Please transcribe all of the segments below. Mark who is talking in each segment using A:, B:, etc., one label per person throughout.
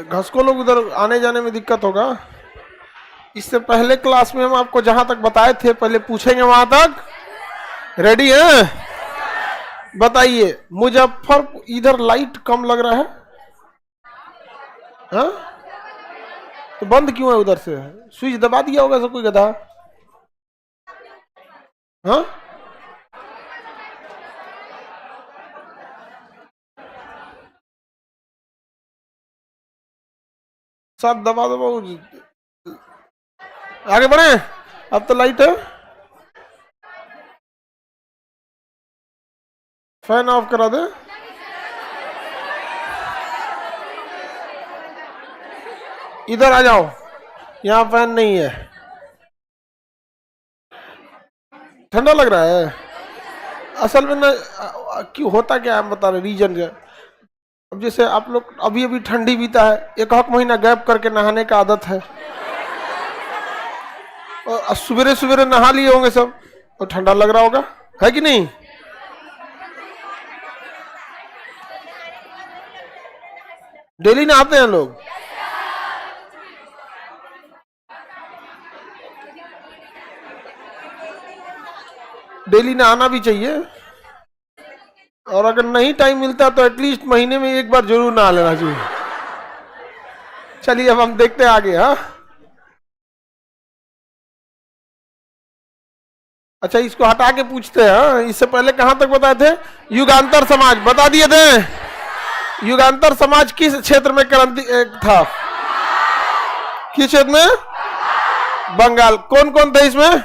A: घसको लोग उधर आने जाने में दिक्कत होगा। इससे पहले क्लास में हम आपको जहां तक बताए थे पहले पूछेंगे वहां तक। रेडी है? बताइए मुजफ्फरपुर, इधर लाइट कम लग रहा है। हाँ? तो बंद क्यों है उधर से? स्विच दबा दिया होगा सब कोई गधा। हाँ? सब दबा दबा आगे बढ़े। अब तो लाइट है। फैन ऑफ करा दे। इधर आ जाओ, यहाँ फैन नहीं है। ठंडा लग रहा है असल में ना। क्यों होता क्या है बता रहे रीजन क्या। अब जैसे आप लोग अभी अभी ठंडी बीता है, एक आध महीना गैप करके नहाने का आदत है, और सवेरे सवेरे नहा लिए होंगे सब, और ठंडा लग रहा होगा, है कि नहीं? डेली नहाते हैं लोग। डेली नहाना भी चाहिए, और अगर नहीं टाइम मिलता तो एटलीस्ट महीने में एक बार जरूर नहा लेना चाहिए। चलिए अब हम देखते हैं आगे। हाँ, अच्छा इसको हटा के पूछते हैं। हाँ? इससे पहले कहां तक बताए थे? युगांतर समाज बता दिए थे। युगांतर समाज किस क्षेत्र में क्रांति था? किस क्षेत्र में? बंगाल। कौन कौन थे इसमें?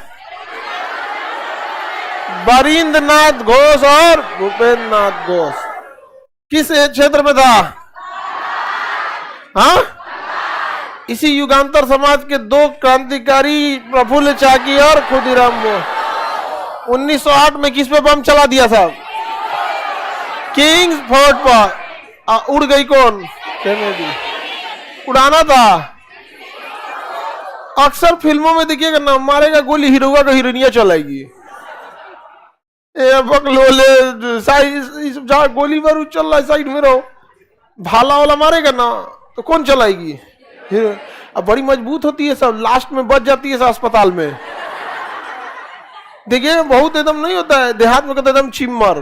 A: बरिंद्रनाथ घोष और भूपेंद्र नाथ घोष। किस क्षेत्र में था? हाँ? इसी युगांतर समाज के दो क्रांतिकारी प्रफुल्ल चाकी और खुदीराम बोस। 1908 में किस पे बम चला दिया साहब? किंग्स फोर्ट पर। उड़ गई कौन? केनेडी। उड़ाना था। अक्सर फिल्मों में देखिएगा ना, मारेगा गोली हीरोगा का हीरोइनिया चलाएगी। गोली बारूद चल रहा है, साइड में रहो। भाला वाला मारेगा ना तो कौन चलाएगी? हीरो। अब बड़ी मजबूत होती है सब, लास्ट में बच जाती है सब अस्पताल में। देखिए बहुत एकदम नहीं होता है, देहात में कहते एकदम चिम्मर।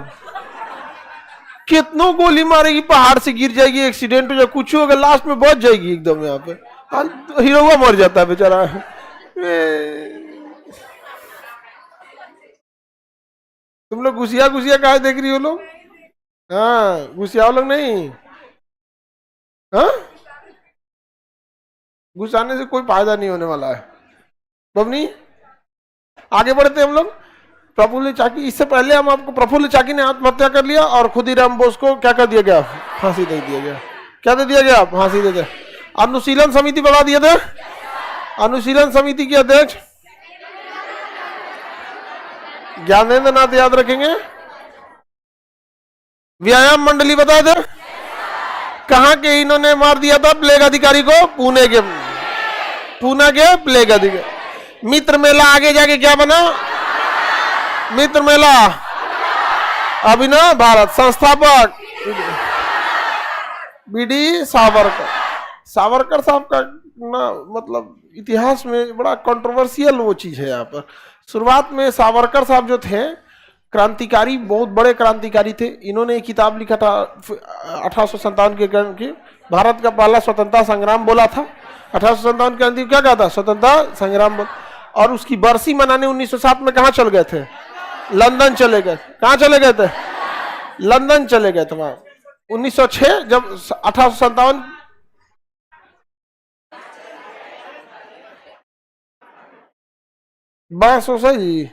A: कितनों गोली मारेगी, पहाड़ से गिर जाएगी, एक्सीडेंट हो जाए, कुछ होगा, लास्ट में बच जाएगी एकदम। यहाँ पे हीरोआ मर जाता है बेचारा। तुम लोग घुसिया घुसिया काहे देख रही हो लोग? हाँ, घुसिया लोग नहीं। हाँ, घुसाने से कोई फायदा नहीं होने वाला है। बबनी आगे बढ़ते हम लोग। प्रफुल्ल चाकी, इससे पहले हम आपको, प्रफुल्ल चाकी ने आत्महत्या कर लिया और खुदीराम बोस को क्या कर दिया गया? फांसी दे दिया गया। क्या दे दिया गया? फांसी दे दिया। अनुशीलन समिति बना दिए थे। अनुशीलन समिति के अध्यक्ष ज्ञानेंद्र नाथ, याद रखेंगे। व्यायाम मंडली बता दे, कहां के इन्होंने मार दिया था प्लेग अधिकारी को? पुणे के प्लेग अधिकारी। मित्र मेला आगे जाके क्या बना? मित्र मेला। अभिनव भारत। संस्थापक बीडी सावरकर। सावरकर साहब का ना मतलब इतिहास में बड़ा कंट्रोवर्शियल वो चीज है यहाँ पर। शुरुआत में सावरकर साहब जो थे क्रांतिकारी, बहुत बड़े क्रांतिकारी थे। इन्होंने एक किताब लिखा था 1857 के भारत का पहला स्वतंत्रता संग्राम बोला था। 1857 के अंतिम क्या कहा था? स्वतंत्रता संग्राम बोल। और उसकी बरसी मनाने 1907 में कहाँ चल गए थे? लंदन चले गए। कहाँ चले गए थे? लंदन चले गए थे वहां। 1906 जब 1857 जी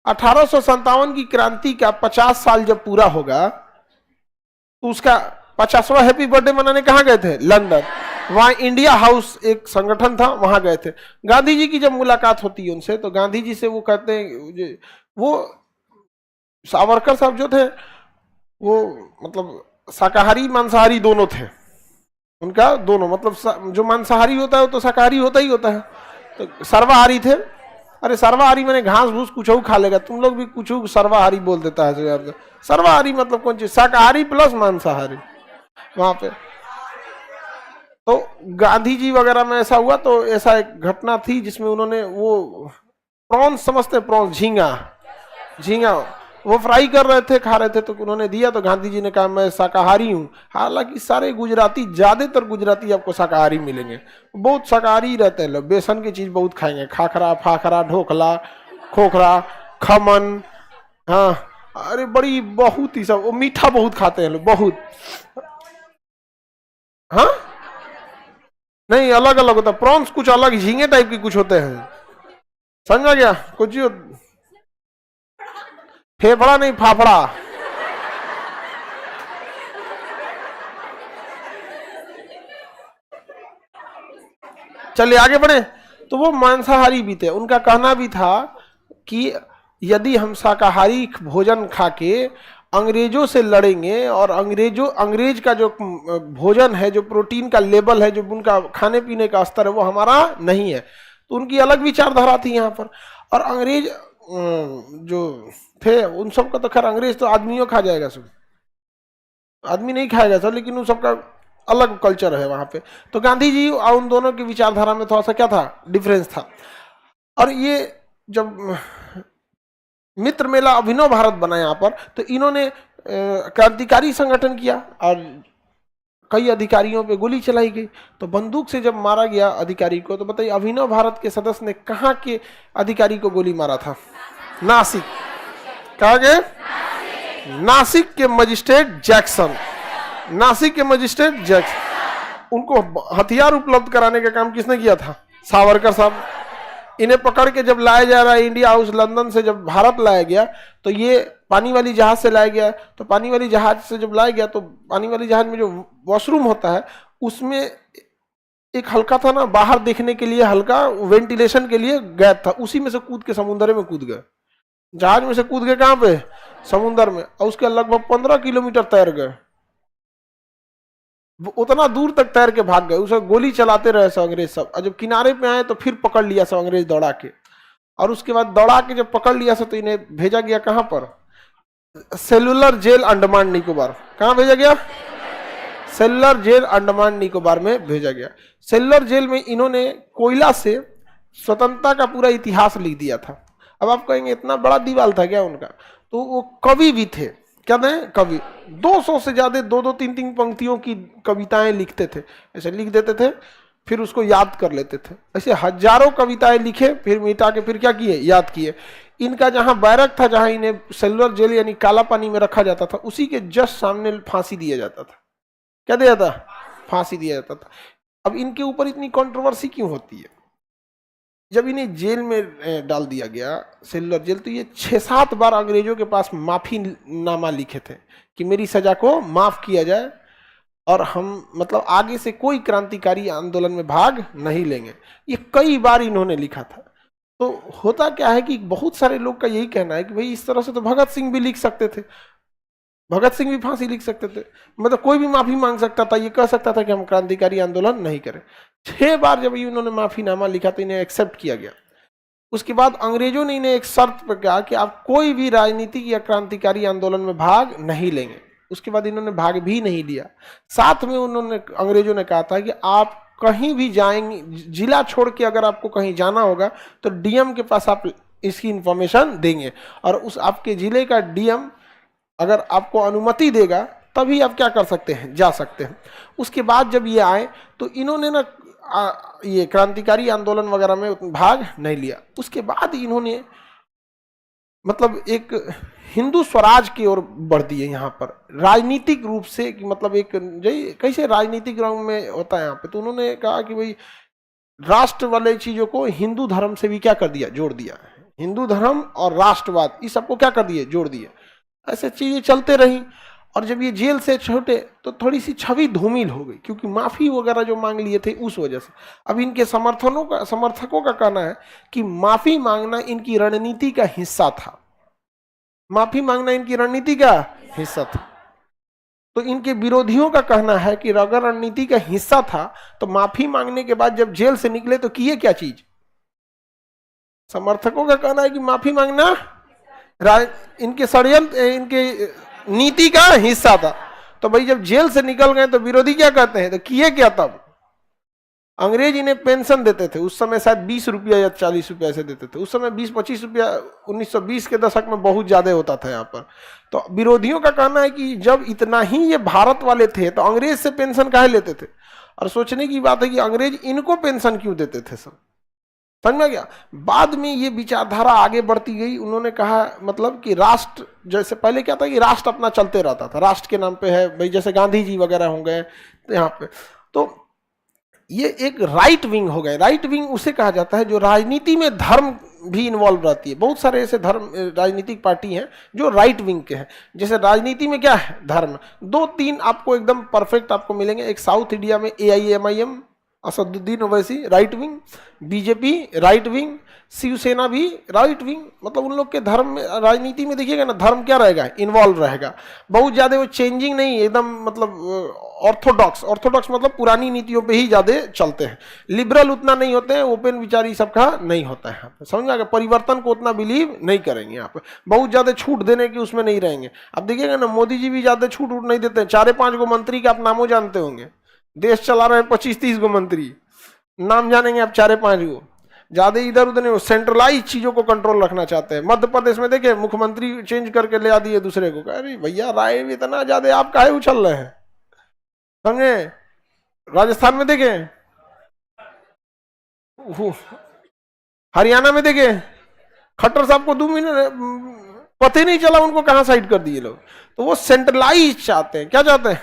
A: 1857 की क्रांति का 50 साल जब पूरा होगा तो उसका 50वां हैप्पी बर्थडे मनाने कहाँ गए थे? लंदन। वहां इंडिया हाउस एक संगठन था, वहां गए थे। गांधी जी की जब मुलाकात होती है उनसे, तो गांधी जी से वो कहते हैं, वो सावरकर साहब जो थे वो मतलब शाकाहारी मांसाहारी दोनों थे। उनका दोनों मतलब, जो मांसाहारी होता है वो तो शाकाहारी होता ही होता है, तो सर्वाहारी थे। अरे सर्वाहारी मैंने घास भूस कुछ खा लेगा, तुम लोग भी कुछ सर्वाहारी बोल देता है। सर्वाहारी मतलब कौन चीज? शाकाहारी प्लस मांसाहारी। वहां पे तो गांधी जी वगैरह में ऐसा हुआ, तो ऐसा एक घटना थी जिसमें उन्होंने वो प्रॉन्स समझते, प्रॉन्स, झींगा, झींगा वो फ्राई कर रहे थे, खा रहे थे, तो उन्होंने दिया, तो गांधी जी ने कहा मैं शाकाहारी हूँ। हालांकि सारे गुजराती, ज्यादातर गुजराती आपको शाकाहारी मिलेंगे, बहुत शाकाहारी रहते हैं लोग, बेसन की चीज बहुत खाएंगे, खाखरा फाखरा ढोकला खोखरा खमन, हाँ अरे बड़ी बहुत ही सब, वो मीठा बहुत खाते हैं लोग, बहुत। हाँ नहीं, अलग अलग होता है, प्रॉन्स कुछ अलग झींगे टाइप के कुछ होते हैं, समझा गया, कुछ फेफड़ा नहीं, फाफड़ा। चलिए आगे बढ़े। तो वो मांसाहारी भी थे, उनका कहना भी था कि यदि हम शाकाहारी भोजन खा के अंग्रेजों से लड़ेंगे, और अंग्रेज का जो भोजन है, जो प्रोटीन का लेवल है, जो उनका खाने पीने का स्तर है, वो हमारा नहीं है। तो उनकी अलग विचारधारा थी यहाँ पर। और अंग्रेज जो थे उन सबका तो खैर, अंग्रेज तो आदमियों खा जाएगा सब, आदमी नहीं खाएगा सर, लेकिन उन सबका अलग कल्चर है वहां पे। तो गांधी जी और उन दोनों की विचारधारा में थोड़ा सा क्या था, डिफरेंस था। और ये जब मित्र मेला अभिनव भारत बना यहाँ पर, तो इन्होंने क्रांतिकारी संगठन किया, और कई अधिकारियों पे गोली चलाई गई। तो बंदूक से जब मारा गया अधिकारी को, तो बताइए अभिनव भारत के सदस्य ने कहाँ के अधिकारी को गोली मारा था? नासिक। कहा गए? नासिक के मजिस्ट्रेट जैक्सन, नासिक के मजिस्ट्रेट जैक्सन। उनको हथियार उपलब्ध कराने का काम किसने किया था? सावरकर साहब। इन्हें पकड़ के जब लाया जा रहा है इंडिया हाउस लंदन से, जब भारत लाया गया, तो ये पानी वाली जहाज से लाया गया। तो पानी वाली जहाज से जब लाया गया, तो पानी वाली जहाज में जो वॉशरूम होता है, उसमें एक हल्का था ना, बाहर देखने के लिए हल्का वेंटिलेशन के लिए गैप था, उसी में से कूद के समुद्र में कूद गए। जहाज में से कूद गए कहां पे? समुद्र में। और उसके लगभग 15 किलोमीटर तैर गए, उतना दूर तक तैर के भाग गए। उसे गोली चलाते रहे सब अंग्रेज सब। और जब किनारे पे आए तो फिर पकड़ लिया सब अंग्रेज दौड़ा के। और उसके बाद दौड़ा के जब पकड़ लिया सब, तो इन्हें भेजा गया कहां पर? Cellular jail Andaman Nicobar. कहां भेजा गया? सेलुलर जेल अंडमान निकोबार में भेजा गया। सेलुलर जेल में इन्होंने कोयला से स्वतंत्रता का पूरा इतिहास लिख दिया था। अब आप कहेंगे इतना बड़ा दीवाल था क्या उनका? तो वो कवि भी थे, क्या दें? कवि। 200 से ज्यादा 2-2, 3-3 पंक्तियों की कविताएं लिखते थे, ऐसे लिख देते थे, फिर उसको याद कर लेते थे। ऐसे हजारों कविताएं लिखे, फिर मिटा के फिर क्या किए? याद किए। इनका जहां बैरक था, जहां इन्हें सेलुलर जेल यानी काला पानी में रखा जाता था, उसी के जस्ट सामने फांसी दिया जाता था। क्या दिया था? फांसी दिया जाता था। अब इनके ऊपर इतनी कंट्रोवर्सी क्यों होती है? जब इन्हें जेल में डाल दिया गया, सेलुलर जेल, तो ये 6-7 बार अंग्रेजों के पास माफी नामा लिखे थे कि मेरी सजा को माफ किया जाए, और हम मतलब आगे से कोई क्रांतिकारी आंदोलन में भाग नहीं लेंगे। ये कई बार इन्होंने लिखा था। तो होता क्या है कि बहुत सारे लोग का यही कहना है कि भाई इस तरह से तो भगत सिंह भी लिख सकते थे, भगत सिंह भी फांसी लिख सकते थे, मतलब कोई भी माफी मांग सकता था, ये कह सकता था कि हम क्रांतिकारी आंदोलन नहीं करें। 6 बार जब इन्होंने माफीनामा लिखा तो इन्हें एक्सेप्ट किया गया। उसके बाद अंग्रेजों ने इन्हें एक शर्त पर कहा कि आप कोई भी राजनीतिक या क्रांतिकारी आंदोलन में भाग नहीं लेंगे। उसके बाद इन्होंने भाग भी नहीं लिया। साथ में उन्होंने, अंग्रेजों ने कहा था कि आप कहीं भी जाएंगे, जिला छोड़ के अगर आपको कहीं जाना होगा, तो डीएम के पास आप इसकी इंफॉर्मेशन देंगे, और उस आपके जिले का डीएम अगर आपको अनुमति देगा तभी आप क्या कर सकते हैं? जा सकते हैं। उसके बाद जब ये आए तो इन्होंने ना ये क्रांतिकारी आंदोलन वगैरह में भाग नहीं लिया। उसके बाद इन्होंने मतलब एक हिंदू स्वराज की ओर बढ़ दिए यहाँ पर, राजनीतिक रूप से, कि मतलब एक कैसे राजनीतिक रंग में होता है यहाँ पे। तो उन्होंने कहा कि भाई राष्ट्र वाले चीजों को हिंदू धर्म से भी क्या कर दिया? जोड़ दिया। हिंदू धर्म और राष्ट्रवाद, इस सबको क्या कर दिए? जोड़ दिए। ऐसे चीजें चलते रही। और जब ये जेल से छोटे तो थोड़ी सी छवि धूमिल हो गई, क्योंकि माफी वगैरह जो मांग लिए थे उस वजह से। अब इनके समर्थकों का कहना है कि माफी मांगना इनकी रणनीति का हिस्सा था, माफी मांगना इनकी रणनीति का हिस्सा था। तो इनके विरोधियों का कहना है कि अगर रणनीति का हिस्सा था तो माफी मांगने के बाद जब जेल से निकले तो किए क्या चीज? समर्थकों का कहना है कि माफी मांगना इनके षड्यंत्र, इनके नीति का हिस्सा था। तो भाई जब जेल से निकल गए तो विरोधी क्या कहते हैं? तो किए क्या तब? अंग्रेज इन्हें पेंशन देते थे, उस समय शायद 20 रुपया या 40 रुपया ऐसे देते थे, उस समय 20-25 रुपया 1920 के दशक में बहुत ज्यादा होता था यहाँ पर। तो विरोधियों का कहना है कि जब इतना ही ये भारत वाले थे तो अंग्रेज से पेंशन काहे लेते थे, और सोचने की बात है कि अंग्रेज इनको पेंशन क्यों देते थे सब, समझ में गया। बाद में ये विचारधारा आगे बढ़ती गई, उन्होंने कहा मतलब कि राष्ट्र, जैसे पहले क्या था कि राष्ट्र अपना चलते रहता था, राष्ट्र के नाम पे है भाई, जैसे गांधी जी वगैरह हो गए यहाँ पे, तो ये एक राइट विंग हो गए। राइट विंग उसे कहा जाता है जो राजनीति में धर्म भी इन्वॉल्व रहती है। बहुत सारे ऐसे धर्म राजनीतिक पार्टी हैं जो राइट विंग के हैं। जैसे राजनीति में क्या है, धर्म, 2-3 आपको एकदम परफेक्ट आपको मिलेंगे। एक साउथ इंडिया में AIMIM Asaduddin Owaisi right wing, BJP right wing, Shiv Sena भी राइट विंग। मतलब उन लोग के धर्म में, राजनीति में देखिएगा ना, धर्म क्या रहेगा, इन्वॉल्व रहेगा। बहुत ज़्यादा वो चेंजिंग नहीं, एकदम मतलब ऑर्थोडॉक्स मतलब पुरानी नीतियों पे ही ज़्यादा चलते हैं। लिबरल उतना नहीं होते हैं, ओपन विचारी सबका नहीं होता है यहाँ पे, समझ में आ गया। परिवर्तन को उतना बिलीव नहीं करेंगे यहाँ पे, बहुत ज़्यादा छूट देने की उसमें नहीं रहेंगे। अब देखिएगा ना, मोदी जी भी ज़्यादा छूट नहीं देते हैं। 4-5 गो मंत्री के आप नामों जानते होंगे, देश चला रहे हैं 25-30 गो मंत्री, नाम जानेंगे आप 4-5 गो, ज्यादा इधर उधर नहीं। सेंट्रलाइज चीजों को कंट्रोल रखना चाहते हैं। मध्य प्रदेश में देखे मुख्यमंत्री चेंज करके ले आ दिए दूसरे को, अरे भैया राय में इतना ज्यादा आप काहे उछल रहे हैं, समझे। राजस्थान में देखे, हरियाणा में देखे, खट्टर साहब को 2 महीने पता ही नहीं चला उनको कहां साइड कर दिए लोग। तो वो सेंट्रलाइज चाहते हैं, क्या चाहते हैं,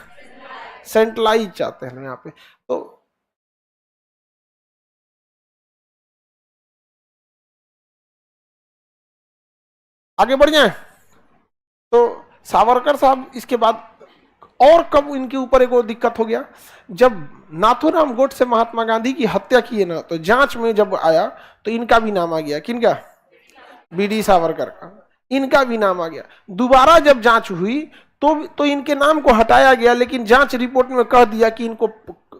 A: सेंट्रलाइज चाहते हैं यहाँ पे। तो आगे बढ़ जाए तो सावरकर साहब इसके बाद, और कब इनके ऊपर एक और दिक्कत हो गया, जब नाथूराम गोडसे महात्मा गांधी की हत्या की है ना, तो जांच में जब आया तो इनका भी नाम आ गया। किनका, BD सावरकर का, इनका भी नाम आ गया। दोबारा जब जांच हुई तो इनके नाम को हटाया गया, लेकिन जांच रिपोर्ट में कह दिया कि इनको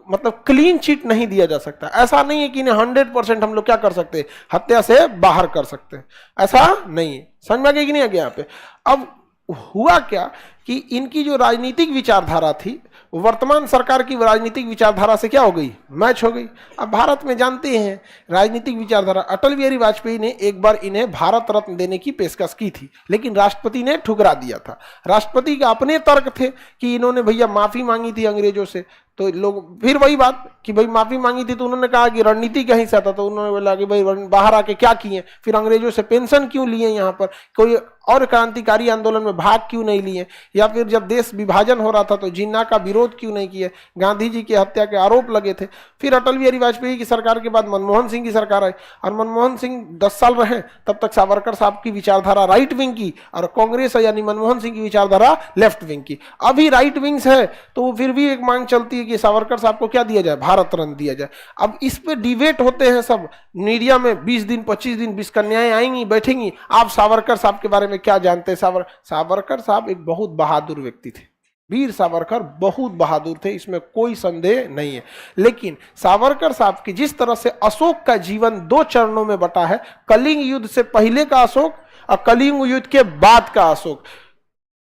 A: मतलब क्लीन चिट नहीं दिया जा सकता। ऐसा नहीं है कि इन्हें 100% हम लोग क्या कर सकते, हत्या से बाहर कर सकते हैं, ऐसा नहीं है। समझ में आ गया कि नहीं आ गया यहाँ पे। अब हुआ क्या कि इनकी जो राजनीतिक विचारधारा थी, वर्तमान सरकार की राजनीतिक विचारधारा से क्या हो गई, मैच हो गई। अब भारत में जानते हैं राजनीतिक विचारधारा, अटल बिहारी वाजपेयी ने एक बार इन्हें भारत रत्न देने की पेशकश की थी, लेकिन राष्ट्रपति ने ठुकरा दिया था। राष्ट्रपति के अपने तर्क थे कि इन्होंने भैया माफी मांगी थी अंग्रेजों से, तो लोग फिर वही बात कि भाई माफी मांगी थी, तो उन्होंने कहा कि रणनीति का हिस्सा था, तो उन्होंने बोला कि भाई बाहर आके क्या किए, फिर अंग्रेजों से पेंशन क्यों लिए, यहाँ पर कोई और क्रांतिकारी आंदोलन में भाग क्यों नहीं लिए, या फिर जब देश विभाजन हो रहा था तो जिन्ना का विरोध क्यों नहीं किए, गांधी जी की हत्या के आरोप लगे थे। फिर अटल बिहारी वाजपेयी की सरकार के बाद मनमोहन सिंह की सरकार आई, और मनमोहन सिंह 10 साल रहे, तब तक सावरकर साहब की विचारधारा राइट विंग की, और कांग्रेस यानी मनमोहन सिंह की विचारधारा लेफ्ट विंग की। अभी राइट विंग्स है तो फिर भी एक मांग चलती है कि सावरकर साहब को क्या दिया जाए, भारत रत्न दिया जाए। अब इस पे डिबेट होते हैं सब मीडिया में, 20 दिन 25 दिन 20 कन्याएं आएंगी बैठेंगी, आप सावरकर साहब के बारे में क्या जानते हैं। सावरकर साहब एक बहुत बहादुर व्यक्ति थे, वीर सावरकर बहुत बहादुर थे, इसमें कोई संदेह नहीं है। लेकिन सावरकर साहब की जिस तरह से अशोक का जीवन 2 चरणों में बटा है, कलिंग युद्ध से पहले का अशोक और कलिंग युद्ध के बाद का अशोक,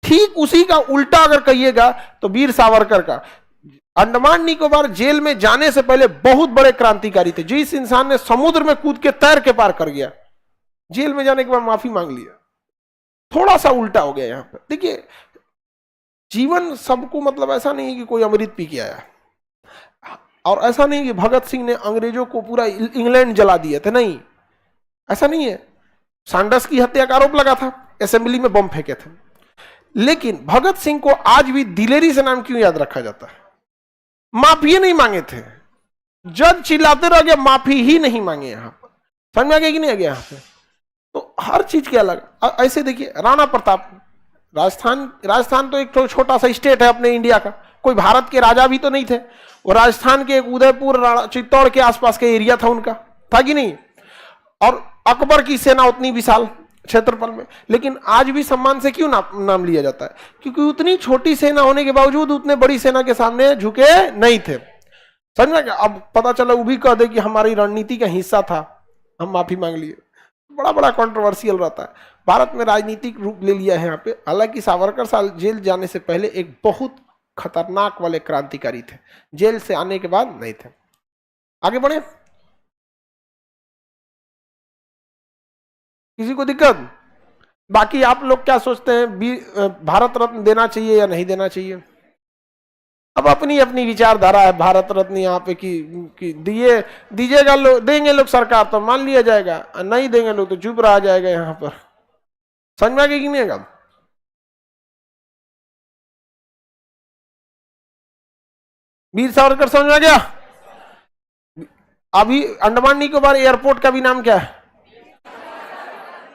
A: ठीक उसी का उल्टा अगर कहिएगा तो वीर सावरकर का। अंडमान निकोबार जेल में जाने से पहले बहुत बड़े क्रांतिकारी थे। जिस इंसान ने समुद्र में कूद के तैर के पार कर गया, जेल में जाने के बाद माफी मांग लिया, थोड़ा सा उल्टा हो गया यहाँ पर। देखिए जीवन सबको मतलब ऐसा नहीं है कि कोई अमृत पी के आया, और ऐसा नहीं कि भगत सिंह ने अंग्रेजों को पूरा इंग्लैंड जला दिए थे, नहीं, ऐसा नहीं है। सैंडर्स की हत्या का आरोप लगा था, असेंबली में बम फेंके थे, लेकिन भगत सिंह को आज भी दिलेरी से नाम क्यों याद रखा जाता है, माफी नहीं मांगे थे। जज चिल्लाते रह गए, माफी ही नहीं मांगे। यहां पर समझ में आ गया कि नहीं आ गया यहाँ पे। तो हर चीज के अलग, ऐसे देखिए राणा प्रताप, राजस्थान तो एक छोटा सा स्टेट है अपने इंडिया का, कोई भारत के राजा भी तो नहीं थे, वो राजस्थान के एक उदयपुर चित्तौड़ के आसपास के एरिया था उनका, था कि नहीं। और अकबर की सेना उतनी विशाल क्षेत्रफल में, लेकिन आज भी सम्मान से क्यों नाम लिया जाता है, क्योंकि उतनी छोटी सेना होने के बावजूद उतने बड़ी सेना के सामने झुके नहीं थे। समझ में क्या। अब पता चला वो भी कह दे कि हमारी रणनीति का हिस्सा था, हम माफी मांग लिए, बड़ा बड़ा कंट्रोवर्शियल रहता है। भारत में राजनीतिक रूप ले लिया है यहाँ पे। हालांकि सावरकर साहब जेल जाने से पहले एक बहुत खतरनाक वाले क्रांतिकारी थे, जेल से आने के बाद नहीं थे। आगे बढ़े, किसी को दिक्कत? बाकी आप लोग क्या सोचते हैं, भारत रत्न देना चाहिए या नहीं देना चाहिए? अब अपनी अपनी विचारधारा है। भारत रत्न यहाँ पे कि दिए दीजिएगा लोग, देंगे लोग सरकार तो मान लिया जाएगा, नहीं देंगे लोग तो चुप रहा जाएगा। यहाँ पर समझ में आ गया कि नहीं आएगा? वीर सावरकर समझ में आ गया? अभी अंडमान निकोबार एयरपोर्ट का भी नाम क्या है?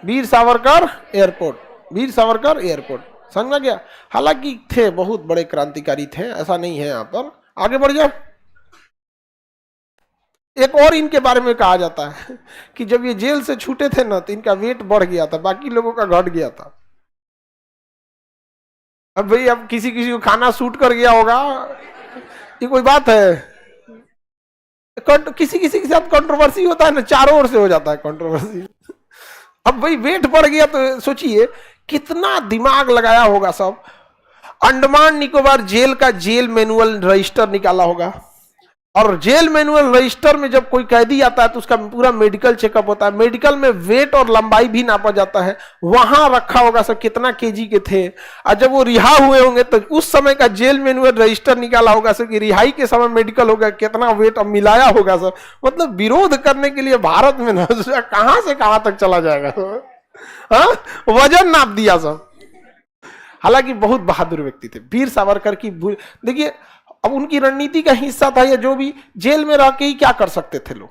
A: वीर सावरकर एयरपोर्ट, वीर सावरकर एयरपोर्ट, समझ में गया? हालांकि थे बहुत बड़े क्रांतिकारी थे, ऐसा नहीं है। यहाँ पर आगे बढ़ जाओ। एक और इनके बारे में कहा जाता है कि जब ये जेल से छूटे थे ना तो इनका वेट बढ़ गया था, बाकी लोगों का घट गया था। अब भाई अब किसी किसी को खाना सूट कर गया होगा, ये कोई बात है? किसी किसी के साथ कंट्रोवर्सी होता है ना, चारों ओर से हो जाता है कंट्रोवर्सी। अब भाई वेट बढ़ गया तो सोचिए कितना दिमाग लगाया होगा सब। अंडमान निकोबार जेल का जेल मैनुअल रजिस्टर निकाला होगा, और जेल मैनुअल रजिस्टर में जब कोई कैदी आता है तो उसका पूरा मेडिकल चेकअप होता है, मेडिकल में वेट और लंबाई भी नापा जाता है, वहां रखा होगा सब कितना केजी के थे, और जब वो रिहा हुए होंगे तो उस समय का जेल मैनुअल रजिस्टर निकाला होगा सब कि रिहाई के समय मेडिकल होगा कितना वेट अब मिलाया होगा सब। मतलब विरोध करने के लिए भारत में ना कहां से कहां तक चला जाएगा। हाँ, वजन नाप दिया सब। हालांकि बहुत बहादुर व्यक्ति थे वीर सावरकर की। देखिए अब उनकी रणनीति का हिस्सा था, या जो भी जेल में रह के ही क्या कर सकते थे लोग,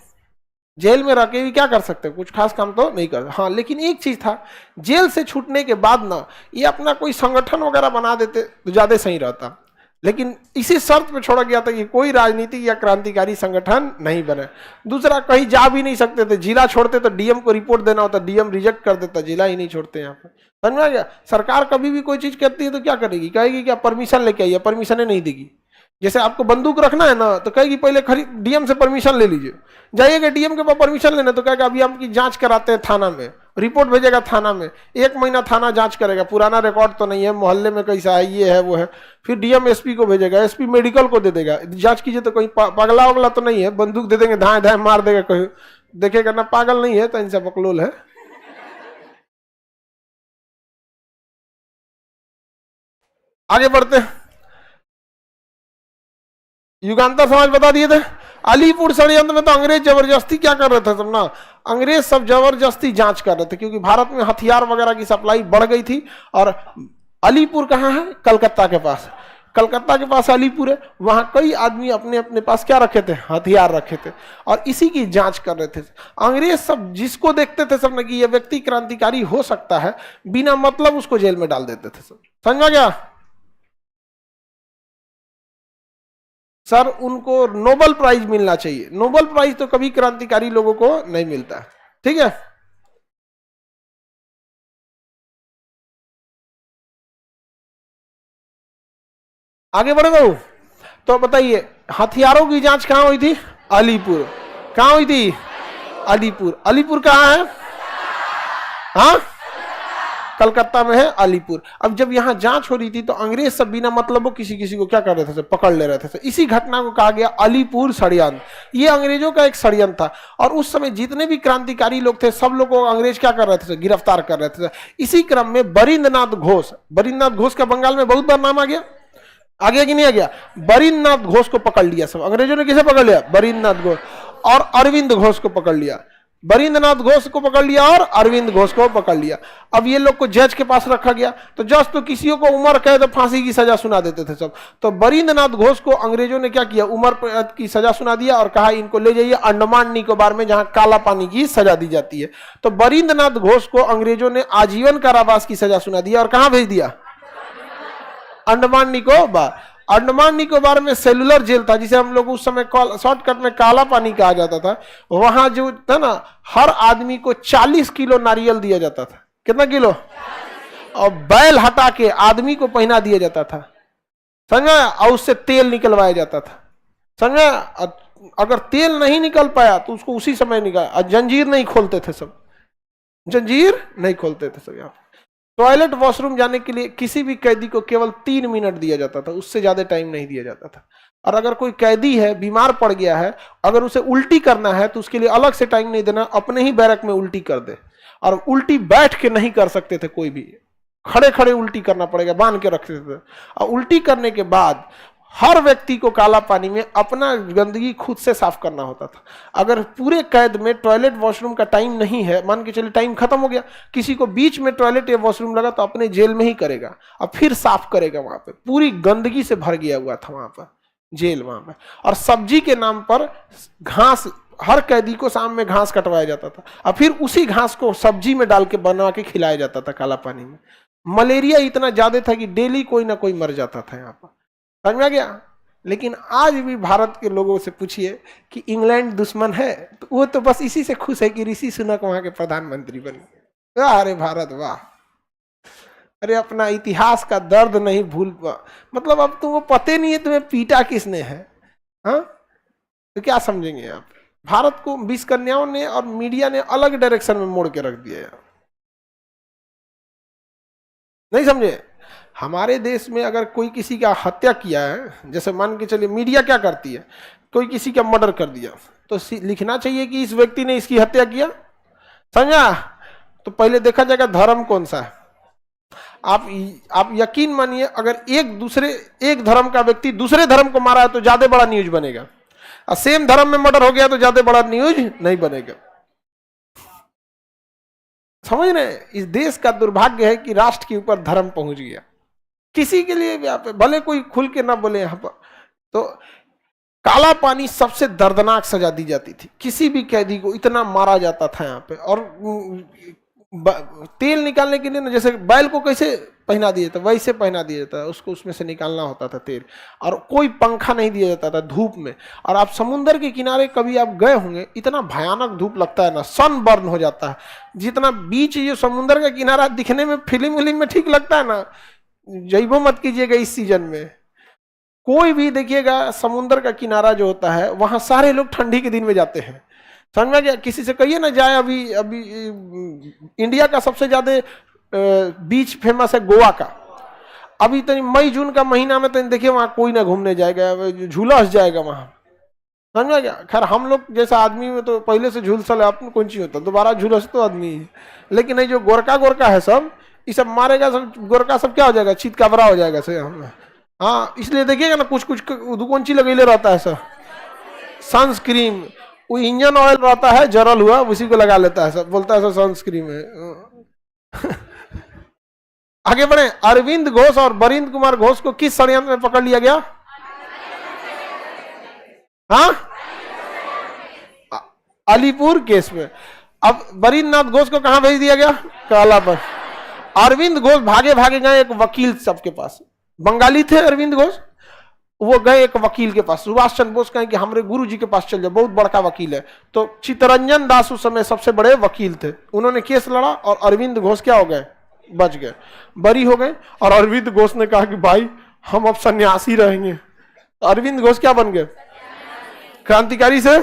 A: जेल में रह के भी क्या कर सकते, कुछ खास काम तो नहीं कर। हाँ, लेकिन एक चीज था, जेल से छूटने के बाद ना ये अपना कोई संगठन वगैरह बना देते तो ज्यादा सही रहता, लेकिन इसी शर्त पे छोड़ा गया था कि कोई राजनीतिक या क्रांतिकारी संगठन नहीं बने। दूसरा, कहीं जा भी नहीं सकते थे, जिला छोड़ते तो डीएम को रिपोर्ट देना होता, डीएम रिजेक्ट कर देता, जिला ही नहीं छोड़ते। यहाँ पे समझ में आ गया? सरकार कभी भी कोई चीज करती है तो क्या करेगी, कहेगी क्या परमिशन लेके आइए, परमिशन नहीं देगी। जैसे आपको बंदूक रखना है ना तो कहेगी पहले डीएम से परमिशन ले लीजिए, जाइएगा डीएम के पास परमिशन लेना तो कहेगा अभी आपकी जांच कराते हैं थाना में, रिपोर्ट भेजेगा थाना में, 1 महीना थाना जांच करेगा, पुराना रिकॉर्ड तो नहीं है, मोहल्ले में कैसा है, ये है वो है, फिर डीएम एसपी को भेजेगा, एसपी मेडिकल को दे देगा, जांच कीजिए तो कहीं पगला वगला तो नहीं है, बंदूक दे देंगे, धाए धाए मार देगा, कहीं देखेगा ना पागल नहीं है तो इनसे बकलोल है। आगे बढ़ते हैं। युगांतर समाज बता दिए थे। अलीपुर षड्यंत्र में तो अंग्रेज जबरदस्ती क्या कर रहे थे सब ना, अंग्रेज सब जबरदस्ती जांच कर रहे थे, क्योंकि भारत में हथियार वगैरह की सप्लाई बढ़ गई थी। और अलीपुर कहाँ है? कलकत्ता के पास। कलकत्ता के पास अलीपुर है, वहां कई आदमी अपने अपने पास क्या रखे थे? हथियार रखे थे, और इसी की जांच कर रहे थे। अंग्रेज सब जिसको देखते थे सब ना कि यह व्यक्ति क्रांतिकारी हो सकता है, बिना मतलब उसको जेल में डाल देते थे सब। समझ में गया? सर उनको नोबेल प्राइज मिलना चाहिए, नोबेल प्राइज तो कभी क्रांतिकारी लोगों को नहीं मिलता। ठीक है, आगे बढ़े बाबू। तो बताइए हथियारों की जांच कहां हुई थी? अलीपुर। कहां हुई थी? अलीपुर। अलीपुर कहां है? हाँ, कलकत्ता में है अलीपुर। अब जब यहाँ जांच हो रही थी तो अंग्रेज सब बिना मतलब किसी किसी को क्या कर रहे थे? पकड़ ले रहे थे। इसी घटना को कहा गया अलीपुर षड्यंत्र। ये अंग्रेजों का एक षड्यंत्र था, और उस समय जितने भी क्रांतिकारी लोग थे सब लोगों को अंग्रेज क्या कर रहे थे? गिरफ्तार कर रहे थे। इसी क्रम में बरिंद्रनाथ घोष, बरिंद्रनाथ घोष का बंगाल में बहुत बार नाम आ गया, आ गया कि नहीं आ गया? बरिंद्रनाथ घोष को पकड़ लिया सब अंग्रेजों ने। किसे पकड़ लिया? बरिंद्रनाथ घोष और अरविंद घोष को पकड़ लिया। बरिंद्रनाथ घोष को पकड़ लिया और अरविंद घोष को पकड़ लिया। अब ये लोग को जज के पास रखा गया, तो जज तो किसी को उम्र कैद तो फांसी की सजा सुना देते थे सब। तो बरिंद्रनाथ घोष को अंग्रेजों ने क्या किया? उम्र कैद की सजा सुना दिया और कहा इनको ले जाइए अंडमान निकोबार में, जहां काला पानी की सजा दी जाती है। तो बरिंद्रनाथ घोष को अंग्रेजों ने आजीवन कारावास की सजा सुना दिया और कहां भेज दिया? अंडमान निकोबार। अंडमान निकोबार में सेलुलर जेल था, जिसे हम लोग उस समय शॉर्टकट में काला पानी कहा जाता था। वहां जो था ना, हर आदमी को 40 किलो नारियल दिया जाता था। कितना किलो? और बैल हटा के आदमी को पहना दिया जाता था, समझा? और उससे तेल निकलवाया जाता था, समझा? अगर तेल नहीं निकल पाया तो उसको उसी समय निकाल। जंजीर नहीं खोलते थे सब, जंजीर नहीं खोलते थे सब। यहाँ टॉयलेट वॉशरूम जाने के लिए किसी भी कैदी को केवल 3 मिनट दिया जाता था, उससे ज्यादा टाइम नहीं दिया जाता था। और अगर कोई कैदी है, बीमार पड़ गया है, अगर उसे उल्टी करना है तो उसके लिए अलग से टाइम नहीं देना, अपने ही बैरक में उल्टी कर दे। और उल्टी बैठ के नहीं कर सकते थे कोई भी, खड़े खड़े उल्टी करना पड़ेगा, बांध के रखते थे। और उल्टी करने के बाद हर व्यक्ति को काला पानी में अपना गंदगी खुद से साफ करना होता था। अगर पूरे कैद में टॉयलेट वॉशरूम का टाइम नहीं है, मान के चलिए टाइम खत्म हो गया, किसी को बीच में टॉयलेट या वॉशरूम लगा तो अपने जेल में ही करेगा और फिर साफ करेगा। वहां पे पूरी गंदगी से भर गया हुआ था वहां पर जेल, वहां पर। और सब्जी के नाम पर घास, हर कैदी को शाम में घास कटवाया जाता था और फिर उसी घास को सब्जी में डाल के बना के खिलाया जाता था काला पानी में। मलेरिया इतना ज्यादा था कि डेली कोई ना कोई मर जाता था यहाँ पर, समझ में आ गया। लेकिन आज भी भारत के लोगों से पूछिए कि इंग्लैंड दुश्मन है, तो वो तो बस इसी से खुश है कि ऋषि सुनक वहां के प्रधानमंत्री बन गए। अरे भारत वाह, अरे अपना इतिहास का दर्द नहीं भूल मतलब अब तुमको पते नहीं है तुम्हें पीटा किसने है, हाँ? तो क्या समझेंगे आप? भारत को 20 कन्याओं ने और मीडिया ने अलग डायरेक्शन में मोड़ के रख दिया यार, नहीं समझे? हमारे देश में अगर कोई किसी का हत्या किया है, जैसे मान के चलिए मीडिया क्या करती है, कोई किसी का मर्डर कर दिया तो लिखना चाहिए कि इस व्यक्ति ने इसकी हत्या किया, समझा? तो पहले देखा जाएगा धर्म कौन सा है। आप यकीन मानिए, अगर एक धर्म का व्यक्ति दूसरे धर्म को मारा है तो ज्यादा बड़ा न्यूज बनेगा, और सेम धर्म में मर्डर हो गया तो ज्यादा बड़ा न्यूज नहीं बनेगा। समझ रहे? इस देश का दुर्भाग्य है कि राष्ट्र के ऊपर धर्म पहुंच गया, किसी के लिए भी आप भले कोई खुल के ना बोले यहाँ पर। तो काला पानी सबसे दर्दनाक सजा दी जाती थी, किसी भी कैदी को इतना मारा जाता था यहाँ पे। और तेल निकालने के लिए ना, जैसे बैल को कैसे पहना दिया जाता वैसे पहना दिया जाता है उसको, उसमें से निकालना होता था तेल। और कोई पंखा नहीं दिया जाता था धूप में। और आप समुद्र के किनारे कभी आप गए होंगे, इतना भयानक धूप लगता है ना, सन बर्न हो जाता है। जितना बीच ये समुद्र का किनारा दिखने में फिल्म में ठीक लगता है ना, जइबो मत कीजिएगा इस सीजन में। कोई भी देखिएगा समुद्र का किनारा जो होता है वहां सारे लोग ठंडी के दिन में जाते हैं, समझ में गया? किसी से कहिए ना जाए, अभी इंडिया का सबसे ज्यादा बीच फेमस है गोवा का। अभी तो मई जून का महीना में तो देखिए वहां कोई ना घूमने जाएगा, झूलस जाएगा वहां, समझ में गया? खैर हम लोग जैसा आदमी में तो पहले से झूलसल है, अपन कौन सी होता, दोबारा झूलस तो आदमी है। लेकिन नहीं, जो गोरका है सब, ये सब मारेगा, सब गोरका सब क्या हो जाएगा, चीत काबरा हो जाएगा से। हाँ, इसलिए देखिएगा ना कुछ कौन ची लगेले रहता है सब, सनस्क्रीन, वो इंजन ऑयल रहता है जरल हुआ, उसी को लगा लेता है सब, बोलता है सब सनस्क्रीन है। आगे बढ़े। अरविंद घोष और बरिंद कुमार घोष को किस षड्यंत्र में पकड़ लिया गया? हाँ, अलीपुर केस में। अब बरिंद्रनाथ घोष को कहां भेज दिया गया? काला पर। अरविंद घोष भागे भागे गए एक वकील सबके पास, बंगाली थे अरविंद घोष, वो गए एक वकील के पास। सुभाष चंद्र बोस कहे कि हमारे गुरु जी के पास चल जाओ, बहुत बड़का वकील है। तो चित्तरंजन दास उस समय सबसे बड़े वकील थे, उन्होंने केस लड़ा और अरविंद घोष क्या हो गए? बच गए, बरी हो गए। और अरविंद घोष ने कहा कि भाई हम अब सन्यासी रहेंगे। तो अरविंद घोष क्या बन गए? क्रांतिकारी से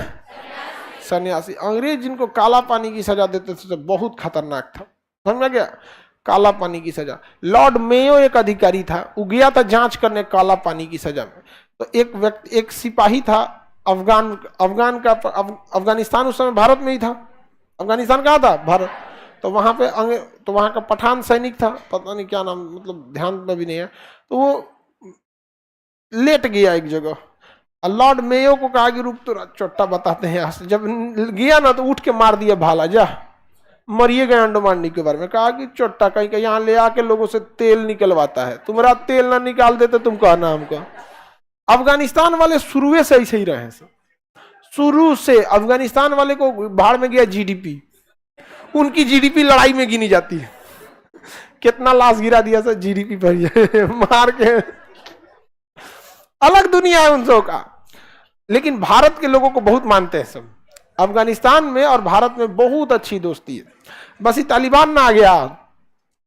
A: सन्यासी। अंग्रेज जिनको काला पानी की सजा देते थे तो बहुत खतरनाक था, समझ में गया? काला पानी की सजा। लॉर्ड मेयो एक अधिकारी था, वो गया था जांच करने काला पानी की सजा में। तो एक सिपाही था अफगानिस्तान उस समय भारत में ही था। अफगानिस्तान कहाँ था? भारत। तो वहां पे तो वहां का पठान सैनिक था, पता नहीं क्या नाम, मतलब ध्यान में भी नहीं है। तो वो लेट गया एक जगह, लॉर्ड मेयो को कहा कि रुक तो चोट्टा बताते हैं। जब गया ना तो उठ के मार दिया भाला, जा मरिए गए अंडमान निकोबार में। कहा कि चोट्टा कहीं का यहाँ ले आके लोगों से तेल निकलवाता है, तुम्हारा तेल ना निकाल देते तुम कहना हमको। अफगानिस्तान वाले शुरू से ऐसे ही रहे, शुरू से अफगानिस्तान वाले को भाड़ में गया जीडीपी, उनकी जीडीपी लड़ाई में गिनी जाती है। कितना लाश गिरा दिया सर जीडीपी पर मार के, अलग दुनिया है उन सबों का। लेकिन भारत के लोगों को बहुत मानते हैं सब। अफगानिस्तान में और भारत में बहुत अच्छी दोस्ती है, बस ये तालिबान ना आ गया,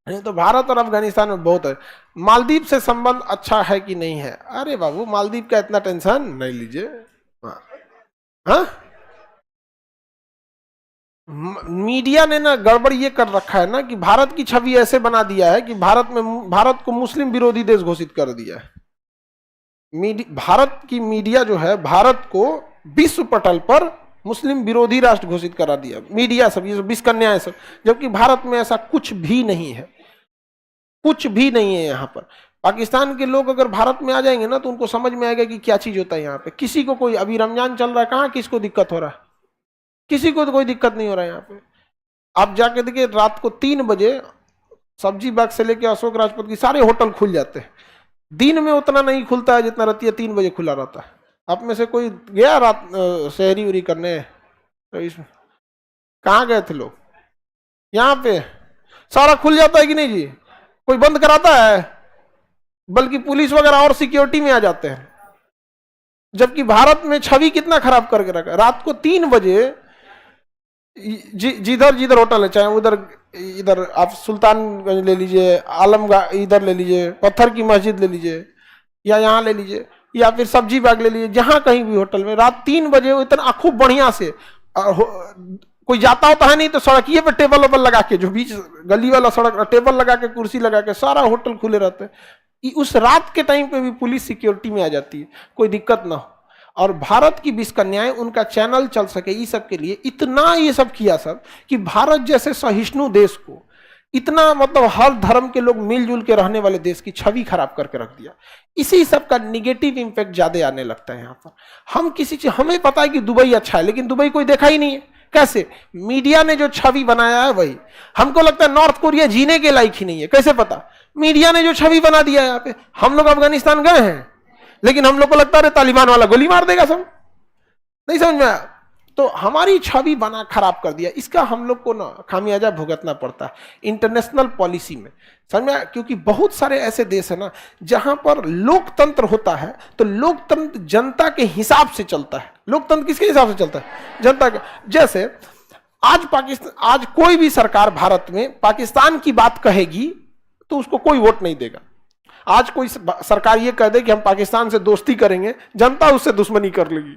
A: नहीं तो भारत और अफगानिस्तान में बहुत है। मालदीव से संबंध अच्छा है कि नहीं है? अरे बाबू मालदीव का इतना टेंशन नहीं लीजिए। हाँ, मीडिया ने ना गड़बड़ ये कर रखा है ना कि भारत की छवि ऐसे बना दिया है कि भारत को मुस्लिम विरोधी देश घोषित कर दिया है। भारत की मीडिया जो है भारत को विश्व पटल पर मुस्लिम विरोधी राष्ट्र घोषित करा दिया, मीडिया सब, ये सब 20 कन्याएं सब, जबकि भारत में ऐसा कुछ भी नहीं है, कुछ भी नहीं है। यहाँ पर पाकिस्तान के लोग अगर भारत में आ जाएंगे ना तो उनको समझ में आएगा कि क्या चीज होता है यहाँ पे। किसी को कोई, अभी रमजान चल रहा है, कहाँ किसको दिक्कत हो रहा है? किसी को तो कोई दिक्कत नहीं हो रहा है यहाँ पे। आप जाके देखिए रात को 3 बजे सब्जी बाग से लेके अशोक राजपथ की सारे होटल खुल जाते हैं। दिन में उतना नहीं खुलता है जितना रतिया 3 बजे खुला रहता है। आप में से कोई गया रात शहरी उरी करने? तो इसमें कहाँ गए थे लोग? यहाँ पे सारा खुल जाता है कि नहीं जी? कोई बंद कराता है? बल्कि पुलिस वगैरह और सिक्योरिटी में आ जाते हैं। जबकि भारत में छवि कितना खराब करके रखा। रात को 3 बजे जिधर जिधर होटल है, चाहे उधर इधर आप सुल्तानगंज ले लीजिए, आलमगढ़ इधर ले लीजिए, पत्थर की मस्जिद ले लीजिए, या यहाँ ले लीजिए, या फिर सब्जी बाग ले लीजिए, जहां कहीं भी होटल में रात 3 बजे इतना खूब बढ़िया से कोई जाता होता है नहीं तो सड़किए पे टेबल वेबल लगा के, जो बीच गली वाला सड़क, टेबल लगा के, कुर्सी लगा के, सारा होटल खुले रहते हैं। उस रात के टाइम पे भी पुलिस सिक्योरिटी में आ जाती है, कोई दिक्कत ना हो। और भारत की 20 कन्याएं, उनका चैनल चल सके, इस सब के लिए इतना ये सब किया सब कि भारत जैसे सहिष्णु देश को इतना, मतलब हर धर्म के लोग मिलजुल के रहने वाले देश की छवि खराब करके रख दिया। इसी सब का निगेटिव इंपैक्ट ज्यादा आने लगता है यहाँ पर। हम किसी चीज, हमें पता है कि दुबई अच्छा है, लेकिन दुबई कोई देखा ही नहीं है। कैसे? मीडिया ने जो छवि बनाया है वही। हमको लगता है नॉर्थ कोरिया जीने के लायक ही नहीं है, कैसे पता? मीडिया ने जो छवि बना दिया है यहाँ पे। हम लोग अफगानिस्तान गए हैं, लेकिन हम लोग को लगता है तालिबान वाला गोली मार देगा सब, नहीं समझ में आया। तो हमारी छवि बना खराब कर दिया, इसका हम लोग को ना खामियाजा भुगतना पड़ता है इंटरनेशनल पॉलिसी में, समझ में आया? क्योंकि बहुत सारे ऐसे देश है ना जहां पर लोकतंत्र होता है, तो लोकतंत्र जनता के हिसाब से चलता है। लोकतंत्र किसके हिसाब से चलता है? जनता के। जैसे आज पाकिस्तान, आज कोई भी सरकार भारत में पाकिस्तान की बात कहेगी तो उसको कोई वोट नहीं देगा। आज कोई सरकार ये कह दे कि हम पाकिस्तान से दोस्ती करेंगे, जनता उससे दुश्मनी कर लेगी।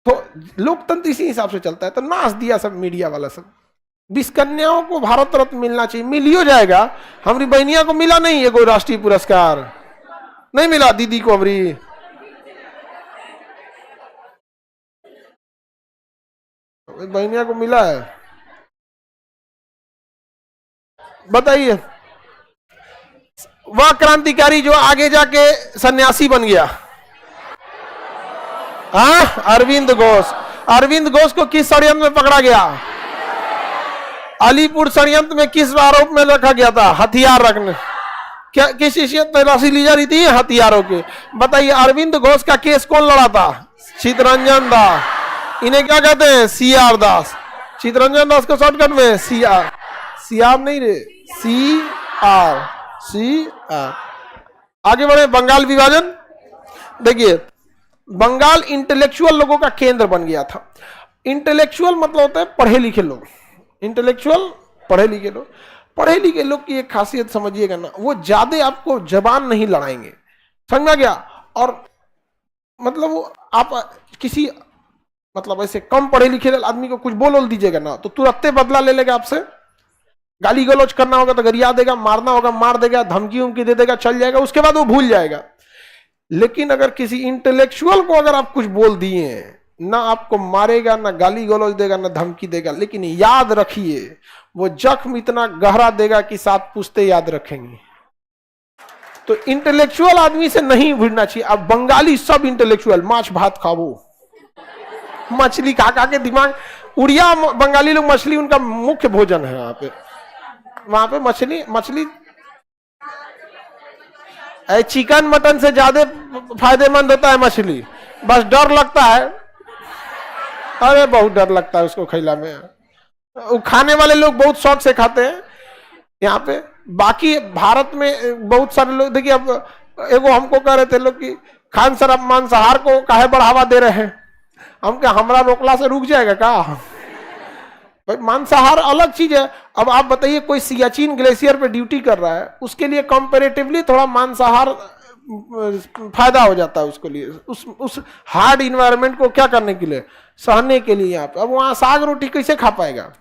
A: तो लोकतंत्र इसी हिसाब से चलता है। तो नाच दिया सब मीडिया वाला सब। 20 कन्याओं को भारत रत्न मिलना चाहिए, मिल ही जाएगा। हमारी बहनिया को मिला नहीं है कोई राष्ट्रीय पुरस्कार, नहीं मिला दीदी को, हमारी बहनिया को मिला है। बताइए, वह क्रांतिकारी जो आगे जाके सन्यासी बन गया, अरविंद घोष। अरविंद घोष को किस षड्यंत्र में पकड़ा गया? अलीपुर षड्यंत्र में किस आरोप में रखा गया था? हथियार रखने। क्या किस हैसियत में राशि ली जा रही थी? हथियारों के। बताइए, अरविंद घोष का केस कौन लड़ा था? चितरंजन दास। इन्हें क्या कहते हैं? सीआर दास। चितरंजन दास को शॉर्टकट में सीआर। सीआर नहीं रे, सीआर। सीआर। आगे बढ़े। बंगाल विभाजन। देखिए, बंगाल इंटेलेक्चुअल लोगों का केंद्र बन गया था। इंटेलेक्चुअल मतलब होता है पढ़े लिखे लोग। इंटेलेक्चुअल पढ़े लिखे लोग। पढ़े लिखे लोग की एक खासियत समझिएगा ना, वो ज्यादा आपको जबान नहीं लड़ाएंगे, समझ में गया? और मतलब वो आप किसी, मतलब ऐसे कम पढ़े लिखे आदमी को कुछ बोल दीजिएगा ना तो तुरंत बदला ले लेगा आपसे। गाली गलौज करना होगा तो गरिया देगा, मारना होगा मार देगा, धमकी उमकी दे देगा, चल जाएगा, उसके बाद वो भूल जाएगा। लेकिन अगर किसी इंटेलेक्चुअल को अगर आप कुछ बोल दिए, ना आपको मारेगा, ना गाली गलौज देगा, ना धमकी देगा, लेकिन याद रखिए वो जख्म इतना गहरा देगा कि 7 पुश्ते याद रखेंगे। तो इंटेलेक्चुअल आदमी से नहीं भिड़ना चाहिए। अब बंगाली सब इंटेलेक्चुअल, माछ भात खाओ, मछली खा खा के दिमाग। उड़िया बंगाली लोग मछली उनका मुख्य भोजन है। वहां पे मछली चिकन मटन से ज्यादा फायदेमंद होता है मछली। बस डर लगता है, अरे बहुत डर लगता है उसको खिला में। वो खाने वाले लोग बहुत शौक से खाते हैं यहाँ पे। बाकी भारत में बहुत सारे लोग, देखिए अब एगो हमको कह रहे थे लोग कि खान सर आप मांसाहार को काहे बढ़ावा दे रहे हैं? हम क्या हमरा रोकला से रुक जाएगा का? भाई मांसाहार अलग चीज है। अब आप बताइए, कोई सियाचिन ग्लेशियर पे ड्यूटी कर रहा है, उसके लिए कंपैरेटिवली थोड़ा मांसाहार फायदा हो जाता है उसके लिए, उस हार्ड इन्वायरमेंट को क्या करने के लिए, सहने के लिए यहाँ पे। अब वहां साग रोटी कैसे खा पाएगा?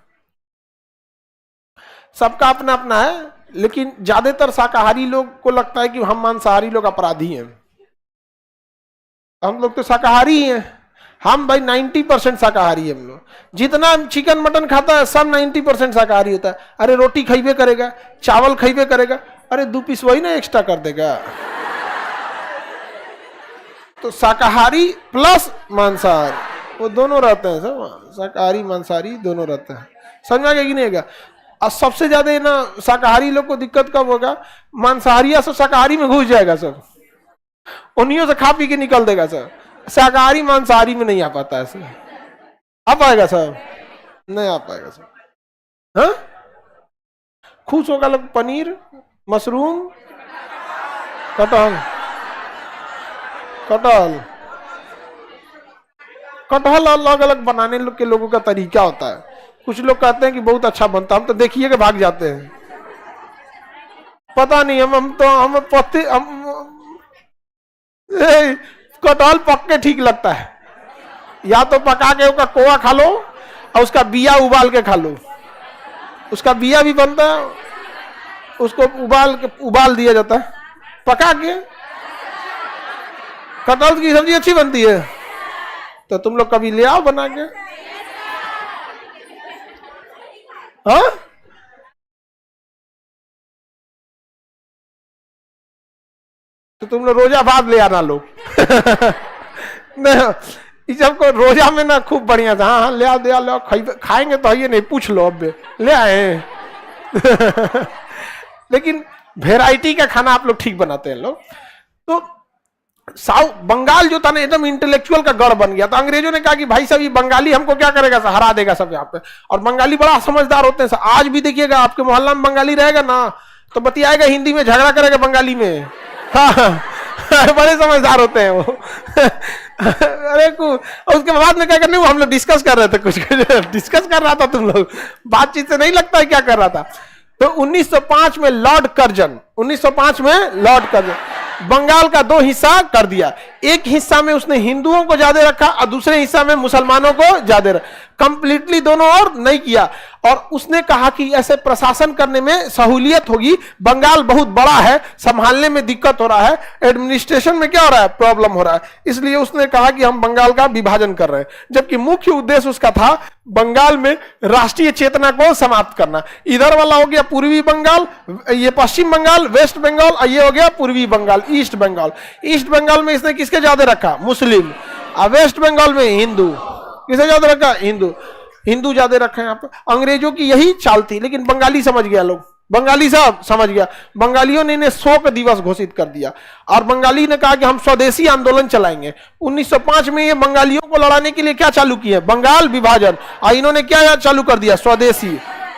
A: सबका अपना अपना है, लेकिन ज्यादातर शाकाहारी लोग को लगता है कि हम मांसाहारी लोग अपराधी हैं। हम लोग तो शाकाहारी ही हैं। हम भाई 90% शाकाहारी है हम लोग। जितना चिकन मटन खाता है सब 90% शाकाहारी होता है। अरे रोटी खइबे करेगा, चावल खइबे करेगा, अरे 2 पीस वही ना एक्स्ट्रा कर देगा। तो शाकाहारी प्लस मांसाहारी वो दोनों रहते हैं सब, शाकाहारी मांसाहारी दोनों रहते हैं। समझ में आ गया कि नहीं आएगा? और सबसे ज्यादा ना शाकाहारी लोग को दिक्कत कब होगा? मांसाहारी सब शाकाहारी में घुस जाएगा, सब उन्हीं से खा पी के निकल देगा सर। शाकाहारी मांसाहारी में नहीं आ पाता है सर। आ पाएगा सर? नहीं आ पाएगा सर। हाँ, खुश होगा लोग पनीर, मशरूम, कटहल। कटहल कटहल अलग अलग बनाने के लोगों का तरीका होता है। कुछ लोग कहते हैं कि बहुत अच्छा बनता है, हम तो देखिए के भाग जाते हैं। पता नहीं, हम पत्ते कटहल पक के ठीक लगता है। या तो पका के उसका कोआ खा लो और उसका बिया उबाल के खा लो। उसका बिया भी बनता है, उसको उबाल दिया जाता है पका के। कटहल की सब्जी अच्छी बनती है, तो तुम लोग कभी ले आओ बना के। हाँ, तो तुम लोग रोजा बाद ले आना लोग। नहीं, सबको रोजा में ना खूब बढ़िया था। हाँ ले आओ, ले आओ, ले आओ, खाएंगे तो ये नहीं पूछ लो, अब ले आए। लेकिन वेराइटी का खाना आप लोग ठीक बनाते हैं लोग। तो साउथ बंगाल जो था ना एकदम इंटेलेक्चुअल का गढ़ बन गया। तो अंग्रेजों ने कहा कि भाई साहब ये बंगाली हमको क्या करेगा, हरा देगा सब यहाँ पे। और बंगाली बड़ा समझदार होते हैं। आज भी देखिएगा आपके मोहल्ला में बंगाली रहेगा ना तो बतियाएगा हिंदी में, झगड़ा करेगा बंगाली में। हाँ, बड़े समझदार होते हैं वो। अरे उसके बाद में क्या करने, वो हम लोग डिस्कस कर रहे थे, कुछ डिस्कस कर रहा था तुम लोग, बातचीत से नहीं लगता है क्या कर रहा था। तो 1905 में लॉर्ड कर्जन, 1905 में लॉर्ड कर्जन बंगाल का 2 हिस्सा कर दिया। एक हिस्सा में उसने हिंदुओं को ज्यादा रखा और दूसरे हिस्सा में मुसलमानों को ज्यादा रखा। कंप्लीटली दोनों और नहीं किया। और उसने कहा कि ऐसे प्रशासन करने में सहूलियत होगी, बंगाल बहुत बड़ा है, संभालने में दिक्कत हो रहा है, एडमिनिस्ट्रेशन में क्या हो रहा है, प्रॉब्लम हो रहा है। इसलिए उसने कहा कि हम बंगाल का विभाजन कर रहे हैं। जबकि मुख्य उद्देश्य उसका था बंगाल में राष्ट्रीय चेतना को समाप्त करना। इधर वाला हो गया पूर्वी बंगाल, ये पश्चिम बंगाल, वेस्ट बंगाल, और ये हो गया पूर्वी बंगाल, ईस्ट बंगाल। ईस्ट बंगाल में इसने किसके ज्यादा रखा, मुस्लिम। और वेस्ट बंगाल में हिंदू। किसे ज्यादा रखा, हिंदू। हिंदू ज्यादा रखा यहाँ पे। अंग्रेजों की यही चाल थी, लेकिन बंगाली समझ गया, लोग बंगाली साहब समझ गया। बंगालियों ने इन्हें शोक दिवस घोषित कर दिया और बंगाली ने कहा कि हम स्वदेशी आंदोलन चलाएंगे। 1905 में ये बंगालियों को लड़ाने के लिए क्या चालू किया, बंगाल विभाजन। और इन्होंने क्या चालू कर दिया,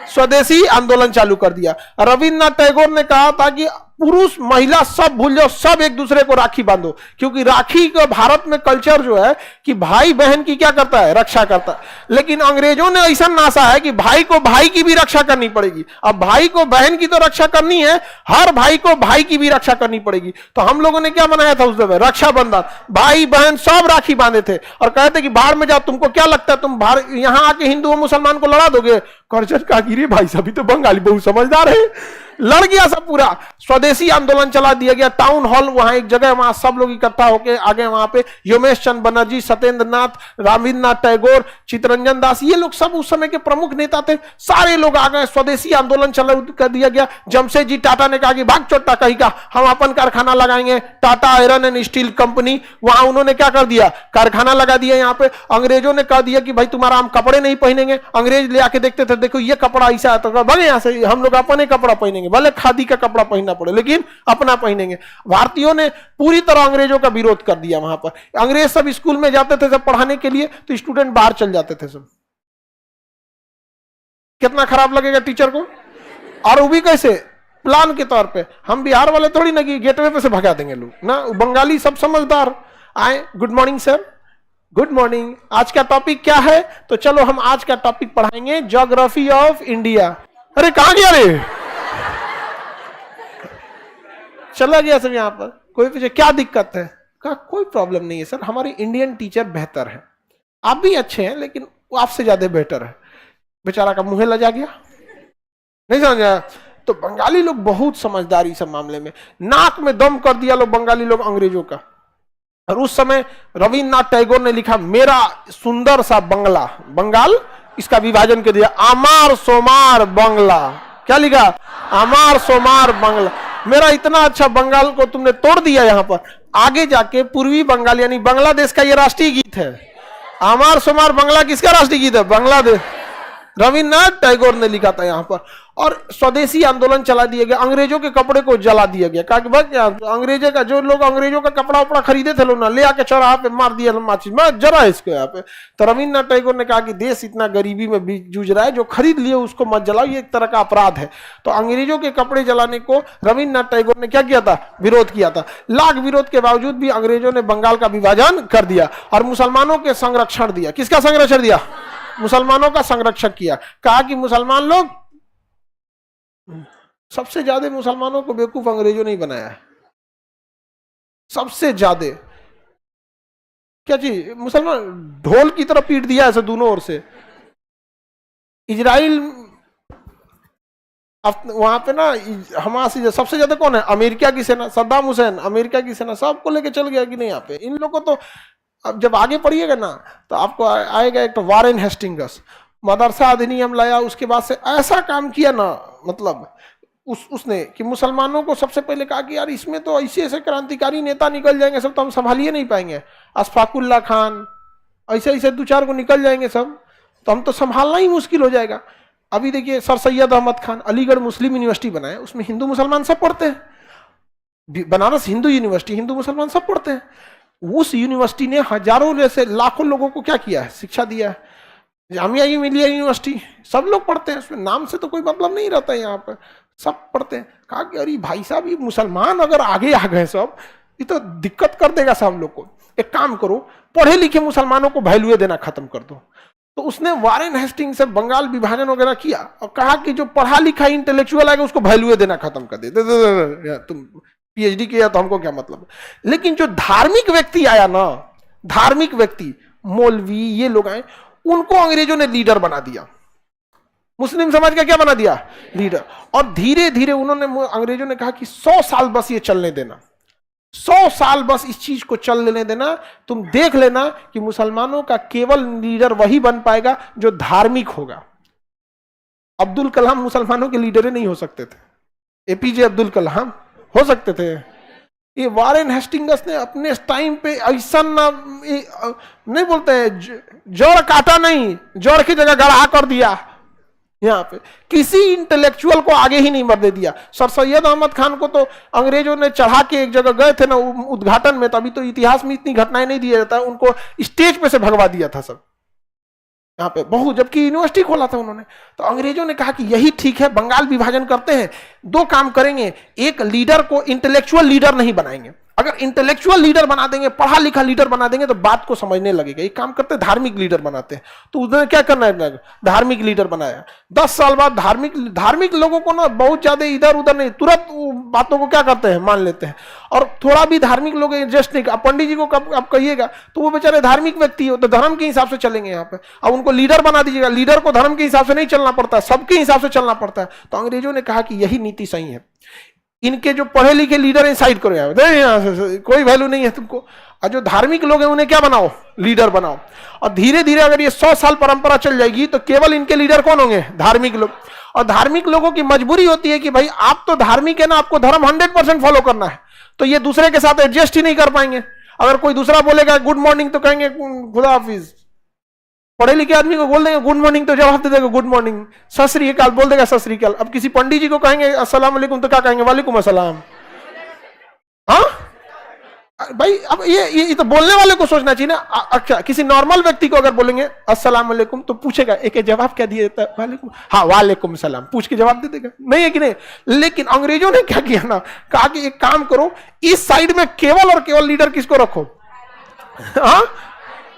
A: स्वदेशी आंदोलन चालू कर दिया। रविन्द्रनाथ टैगोर ने कहा था कि पुरुष महिला सब भूल जाओ, सब एक दूसरे को राखी बांधो। क्योंकि राखी का भारत में कल्चर जो है कि भाई बहन की क्या करता है, रक्षा करता है। लेकिन अंग्रेजों ने ऐसा नासा है कि भाई को भाई की भी रक्षा करनी पड़ेगी। अब भाई को बहन की तो रक्षा करनी है, हर भाई को भाई की भी रक्षा करनी पड़ेगी। तो हम लोगों ने क्या बनाया था उस समय, रक्षाबंधन। भाई बहन सब राखी बांधे थे और कहते कि बाहर में जाओ, तुमको क्या लगता है तुम बाहर यहां आके हिंदू और मुसलमान को लड़ा दोगे। कर्जन का गिरे भाई साहब तो बंगाली बहुत समझदार है, लड़ गया सब। पूरा स्वदेशी आंदोलन चला दिया गया। टाउन हॉल वहां एक जगह, वहां सब लोग इकट्ठा होकर आगे वहां पे योमेश चंद्र बनर्जी, सत्येंद्र नाथ, रविन्द्रनाथ टैगोर, चित्तरंजन दास, ये लोग सब उस समय के प्रमुख नेता थे। सारे लोग आ गए, स्वदेशी आंदोलन चला कर दिया गया। जमशेदजी टाटा ने कहा कि भाग चोट्टा कहीं का, हम अपन कारखाना लगाएंगे, Tata iron and steel company. वहां उन्होंने क्या कर दिया, कारखाना लगा दिया यहाँ पे। अंग्रेजों ने कह दिया कि भाई तुम्हारा हम कपड़े नहीं पहनेंगे। अंग्रेज ले आके देखते थे, देखो ये कपड़ा ऐसा है, तो भले यहाँ से हम लोग अपने कपड़ा पहनेंगे, भले खादी का कपड़ा पहनना पड़े लेकिन अपना पहनेंगे। भारतीयों ने पूरी तरह अंग्रेजों का विरोध कर दिया। वहां पर अंग्रेज सब स्कूल में जाते थे सब पढ़ाने के लिए, तो स्टूडेंट बाहर चल जाते थे सब। कितना खराब लगेगा टीचर को। और वो भी कैसे, प्लान के तौर पे। हम बिहार वाले थोड़ी ना कि गेटवे पे से भगा देंगे लोग ना, बंगाली सब समझदार आए। Good morning sir, good morning. आज का टॉपिक क्या है, तो चलो हम आज का टॉपिक पढ़ाएंगे ज्योग्राफी ऑफ इंडिया। अरे कहां गया रे, चला गया सब यहाँ पर। कोई पूछे क्या दिक्कत है, कहा कोई प्रॉब्लम नहीं है सर, हमारी इंडियन टीचर बेहतर है। आप भी अच्छे हैं लेकिन वो आपसे ज्यादा बेटर है। बेचारा का मुंह लजा गया, नहीं समझा। तो बंगाली लोग बहुत समझदारी सब मामले में, नाक में दम कर दिया लोग बंगाली लोग अंग्रेजों का। और उस समय रविन्द्रनाथ टैगोर ने लिखा मेरा सुंदर सा बंगला, बंगाल इसका विभाजन कर दिया, आमार सोमार बंगला। क्या लिखा? आमार सोमार बंगला। मेरा इतना अच्छा बंगाल को तुमने तोड़ दिया। यहां पर आगे जाके पूर्वी बंगाल यानी बांग्लादेश का यह राष्ट्रीय गीत है। आमार सोमार बंगला किसका राष्ट्रीय गीत है? बांग्लादेश। रविन्द्रनाथ टैगोर ने लिखा था यहां पर। और स्वदेशी आंदोलन चला दिया गया, अंग्रेजों के कपड़े को जला दिया गया। कहा कि भाई अंग्रेजों का, जो लोग अंग्रेजों का कपड़ा उपड़ा खरीदे थे लोग ना, ले आके चौराहा पे मार दिया माचिस, मैं जरा इसको यहाँ पे। तो रविन्द्रनाथ टैगोर ने कहा कि देश इतना गरीबी में जूझ रहा है, जो खरीद लिए उसको मत जलाओ, ये एक तरह का अपराध है। तो अंग्रेजों के कपड़े जलाने को रविन्द्रनाथ टैगोर ने क्या किया था? विरोध किया था। लाख विरोध के बावजूद भी अंग्रेजों ने बंगाल का विभाजन कर दिया और मुसलमानों के संरक्षण दिया। किसका संरक्षण दिया? मुसलमानों का संरक्षण किया। कहा कि मुसलमान लोग, सबसे ज्यादा मुसलमानों को बेवकूफ अंग्रेजों ने ही बनाया है, सबसे ज्यादा। क्या चीज? मुसलमान ढोल की तरफ पीट दिया ऐसे दोनों ओर से। इजराइल वहां पे ना हमास सबसे ज्यादा कौन है? अमेरिका की सेना, सद्दाम हुसैन, अमेरिका की सेना सबको लेके चल गया कि नहीं यहाँ पे। इन लोगों को तो अब जब आगे पढ़िएगा ना तो आपको आएगा एक तो वारेन हेस्टिंग्स, मदरसा अधिनियम लाया, उसके बाद से ऐसा काम किया ना, मतलब उसने कि मुसलमानों को सबसे पहले कहा कि यार इसमें तो ऐसे ऐसे क्रांतिकारी नेता निकल जाएंगे सब, तो हम संभालिए नहीं पाएंगे। अशफाकुल्ला खान, ऐसे ऐसे दो चार को निकल जाएंगे सब, तो हम तो संभालना ही मुश्किल हो जाएगा। अभी देखिए सर सैयद अहमद खान अलीगढ़ मुस्लिम यूनिवर्सिटी बनाया, उसमें हिंदू मुसलमान सब पढ़ते हैं। बनारस हिंदू यूनिवर्सिटी, हिंदू मुसलमान सब पढ़ते हैं। उस यूनिवर्सिटी ने हजारों जैसे लाखों लोगों को क्या किया है? शिक्षा दिया है। जामिया मिलिया यूनिवर्सिटी सब लोग पढ़ते हैं, उसमें नाम से तो कोई मतलब नहीं रहता है, यहाँ पर सब पढ़ते हैं। कहा कि अरे भाई साहब ये मुसलमान अगर आगे आ गए सब, ये तो दिक्कत कर देगा सब लोग को। एक काम करो, पढ़े लिखे मुसलमानों को वैल्यू देना खत्म कर दो। तो उसने वारेन हेस्टिंग से बंगाल विभाजन वगैरह किया और कहा कि जो पढ़ा लिखा इंटेलेक्चुअल आएगा उसको वैल्यू देना खत्म कर दे। तुम पीएचडी किया तो हमको क्या मतलब। लेकिन जो धार्मिक व्यक्ति आया ना, धार्मिक व्यक्ति, मौलवी, ये लोग आए, उनको अंग्रेजों ने लीडर बना दिया। मुस्लिम समाज का क्या बना दिया? लीडर। और धीरे धीरे उन्होंने, अंग्रेजों ने कहा कि 100 साल बस ये चलने देना, 100 साल बस इस चीज को चलने देना। तुम देख लेना कि मुसलमानों का केवल लीडर वही बन पाएगा जो धार्मिक होगा। अब्दुल कलाम मुसलमानों के लीडर ही नहीं हो सकते थे। एपीजे अब्दुल कलाम हो सकते थे। ये वारेन हेस्टिंग्स ने अपने टाइम पे ऐसा ना, नहीं बोलते हैं जड़ काटा नहीं, जड़ की जगह गढ़ा कर दिया। यहाँ पे किसी इंटेलेक्चुअल को आगे ही नहीं बढ़ने दिया। सर सैयद अहमद खान को तो अंग्रेजों ने चढ़ा के एक जगह गए थे ना उद्घाटन में, तभी तो इतिहास में इतनी घटनाएं नहीं दिया जाता, उनको स्टेज पे से भगवा दिया था सब यहाँ पे बहुत, जबकि यूनिवर्सिटी खोला था उन्होंने। तो अंग्रेजों ने कहा कि यही ठीक है, बंगाल विभाजन करते हैं, दो काम करेंगे, एक लीडर को इंटेलेक्चुअल लीडर नहीं बनाएंगे, अगर इंटेलेक्चुअल लीडर बना देंगे, पढ़ा लिखा लीडर बना देंगे तो बात को समझने लगेगा। एक काम करते धार्मिक लीडर बनाते हैं। तो उन्होंने क्या करना है, धार्मिक लीडर बनाया। 10 साल बाद धार्मिक लोगों को ना बहुत ज्यादा इधर उधर नहीं, तुरंत बातों को क्या करते हैं, मान लेते हैं। और थोड़ा भी धार्मिक लोग एडजस्ट नहीं, अब पंडित जी को कब आप कहिएगा तो वो बेचारे धार्मिक व्यक्ति हो, तो धर्म के हिसाब से चलेंगे यहाँ पे। अब उनको लीडर बना दीजिएगा, लीडर को धर्म के हिसाब से नहीं चलना पड़ता है, सबके हिसाब से चलना पड़ता है। तो अंग्रेजों ने कहा कि यही नीति सही है, इनके जो पढ़े लिखे लीडर हैं साइड करो, यहाँ से कोई वैल्यू नहीं है तुमको, और जो धार्मिक लोग हैं उन्हें क्या बनाओ, लीडर बनाओ। और धीरे धीरे अगर ये 100 साल परंपरा चल जाएगी तो केवल इनके लीडर कौन होंगे, धार्मिक लोग। और धार्मिक लोगों की मजबूरी होती है कि भाई आप तो धार्मिक है ना, आपको धर्म 100% फॉलो करना है, तो ये दूसरे के साथ एडजस्ट ही नहीं कर पाएंगे। अगर कोई दूसरा बोलेगा गुड मॉर्निंग तो कहेंगे खुदा हाफिज, पढ़े लिखे आदमी को बोल देंगे गुड मॉर्निंग तो जवाब दे देगा गुड मॉर्निंग, सत श्री अकाल बोल देगा सत श्री अकाल। अब किसी पंडित जी को कहेंगे अस्सलाम वालेकुम तो क्या कहेंगे, वालेकुम अस्सलाम। हाँ भाई, अब ये तो बोलने वाले को सोचना चाहिए ना। अच्छा, किसी नॉर्मल व्यक्ति को अगर बोलेंगे अस्सलाम वालेकुम तो पूछेगा एक जवाब क्या दिया जाता है, वालेकुम, हाँ वालेकुम सलाम, पूछ के जवाब दे देगा, नहीं है कि नहीं। लेकिन अंग्रेजों ने क्या किया ना, कहा कि एक काम करो, इस साइड में केवल और केवल लीडर किसको रखो, हाँ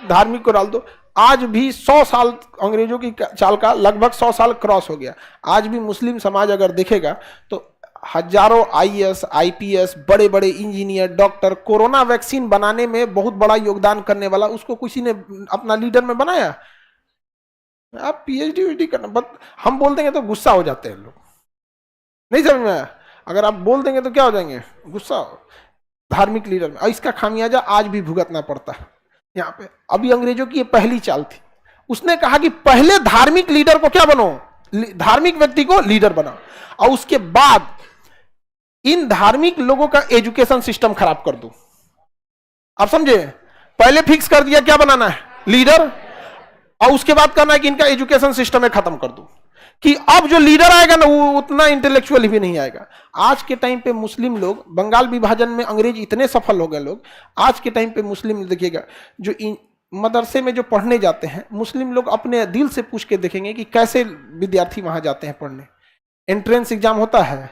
A: धार्मिक को डाल दो। आज भी 100 साल अंग्रेजों की चाल का लगभग 100 साल क्रॉस हो गया। आज भी मुस्लिम समाज अगर देखेगा तो हजारों आईएएस, आईपीएस, बड़े बड़े इंजीनियर, डॉक्टर, कोरोना वैक्सीन बनाने में बहुत बड़ा योगदान करने वाला, उसको किसी ने अपना लीडर में बनाया? आप पीएचडी वीडी करना, बट हम बोल देंगे तो गुस्सा हो जाते हैं लोग, नहीं समझ में आया? अगर आप बोल देंगे तो क्या हो जाएंगे? गुस्सा। धार्मिक लीडर में, और इसका खामियाजा आज भी भुगतना पड़ता है यहाँ पे। अभी अंग्रेजों की ये पहली चाल थी, उसने कहा कि पहले धार्मिक लीडर को क्या बनो, धार्मिक व्यक्ति को लीडर बनाओ, और उसके बाद इन धार्मिक लोगों का एजुकेशन सिस्टम खराब कर दो। आप समझे? पहले फिक्स कर दिया क्या बनाना है, लीडर, और उसके बाद करना है कि इनका एजुकेशन सिस्टम में खत्म कर दो, कि अब जो लीडर आएगा ना वो उतना इंटेलेक्चुअल भी नहीं आएगा। आज के टाइम पे मुस्लिम लोग, बंगाल विभाजन में अंग्रेज इतने सफल हो गए लोग, आज के टाइम पे मुस्लिम देखिएगा जो मदरसे में जो पढ़ने जाते हैं, मुस्लिम लोग अपने दिल से पूछ के देखेंगे कि कैसे विद्यार्थी वहां जाते हैं पढ़ने। एंट्रेंस एग्जाम होता है,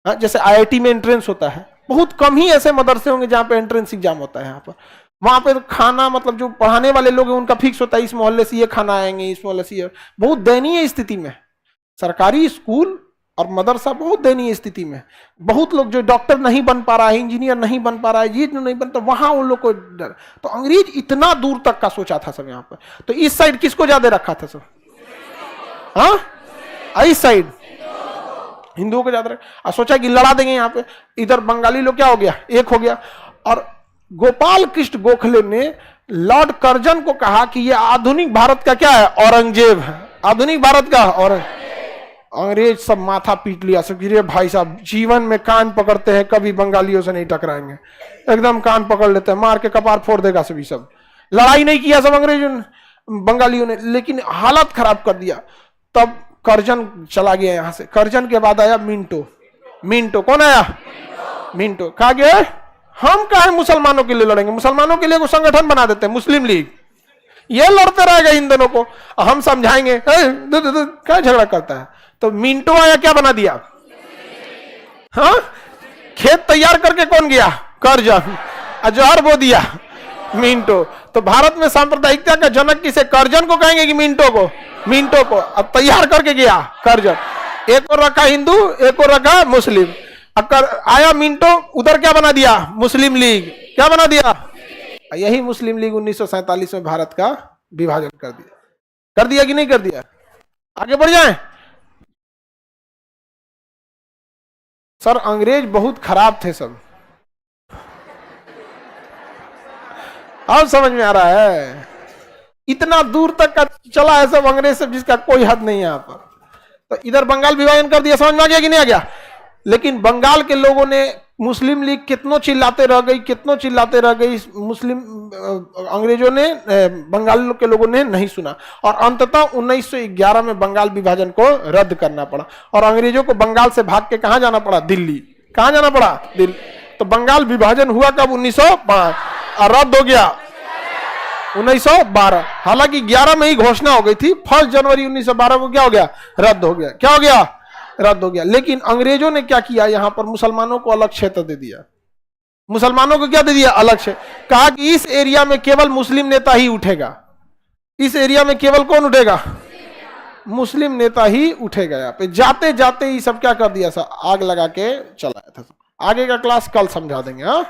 A: जैसे आईआईटी में एंट्रेंस होता है, बहुत कम ही ऐसे मदरसे होंगे जहां पे एंट्रेंस एग्जाम होता है। यहाँ पर वहां पे खाना, मतलब जो पढ़ाने वाले लोग हैं उनका फिक्स होता है, इस मोहल्ले से ये खाना आएंगे, इस मोहल्ले से ये। बहुत दयनीय स्थिति में सरकारी स्कूल और मदरसा, बहुत दयनीय स्थिति में। बहुत लोग जो डॉक्टर नहीं बन पा रहा है, इंजीनियर नहीं बन पा रहा है, ये नहीं बनता, वहां उन लोग को डर। तो अंग्रेज इतना दूर तक का सोचा था सब यहाँ पर। तो इस साइड किसको ज्यादा रखा था सब? हाँ, इस साइड हिंदुओं को ज्यादा रखा, सोचा कि लड़ा देंगे यहाँ पे। इधर बंगाली लोग क्या हो गया, एक हो गया। और गोपाल कृष्ण गोखले ने लॉर्ड कर्जन को कहा कि ये आधुनिक भारत का क्या है, औरंगजेब है, आधुनिक भारत का औरंगजेब। अंग्रेज सब माथा पीट लिया, सब गिरे भाई साहब जीवन में कान पकड़ते हैं, कभी बंगालियों से नहीं टकराएंगे, एकदम कान पकड़ लेते हैं, मार के कपार फोड़ देगा सभी। सब लड़ाई नहीं किया सब अंग्रेजों ने, बंगालियों ने, लेकिन हालत खराब कर दिया। तब कर्जन चला गया यहां से। कर्जन के बाद आया मिंटो। मिंटो कौन आया? मिंटो। कहा गया हम काहे मुसलमानों के लिए लड़ेंगे, मुसलमानों के लिए को संगठन बना देते हैं मुस्लिम लीग, ये लड़ते रहेगा इन दोनों को, हम समझाएंगे। क्या झगड़ा करता है? तो मिंटो आया, क्या बना दिया? हाँ, खेत तैयार करके कौन गया? कर्जन। अजहर बो दिया मिंटो। तो भारत में सांप्रदायिकता का जनक किसे, कर्जन को कहेंगे कि मिंटो को? मिंटो को। अब तैयार करके गया कर्जन, एक और रखा हिंदू, एक और रखा मुस्लिम। अगर आया मिंटो, उधर क्या बना दिया? मुस्लिम लीग। क्या बना दिया? यही मुस्लिम लीग 1947 में भारत का विभाजन कर दिया। कर दिया कि नहीं कर दिया? आगे बढ़ जाए। सर अंग्रेज बहुत खराब थे सब, अब समझ में आ रहा है? इतना दूर तक का चला है सब अंग्रेज सब, जिसका कोई हद नहीं है यहाँ पर। तो इधर बंगाल विभाजन कर दिया, समझ में आ गया कि नहीं आ गया? लेकिन बंगाल के लोगों ने, मुस्लिम लीग कितनों चिल्लाते रह गई, कितनों चिल्लाते रह गई, मुस्लिम अंग्रेजों ने, बंगाल के लोगों ने नहीं सुना। और अंततः 1911 में बंगाल विभाजन को रद्द करना पड़ा, और अंग्रेजों को बंगाल से भाग के कहां जाना पड़ा? दिल्ली। कहां जाना पड़ा? दिल्ली। तो बंगाल विभाजन हुआ कब? 1905, और रद्द हो गया 1912। हालांकि 11 में ही घोषणा हो गई थी, 1 जनवरी 1912 को क्या हो गया? रद्द हो गया। क्या हो गया? रद्द हो गया। लेकिन अंग्रेजों ने क्या किया, यहां पर मुसलमानों को अलग क्षेत्र दे दिया। मुसलमानों को क्या दे दिया? अलग क्षेत्र। कहा कि इस एरिया में केवल मुस्लिम नेता ही उठेगा, इस एरिया में केवल कौन उठेगा? मुस्लिम नेता ही उठेगा। यहाँ पे जाते जाते ही सब क्या कर दिया, सब आग लगा के चलाया था। आगे का क्लास कल समझा देंगे। हाँ।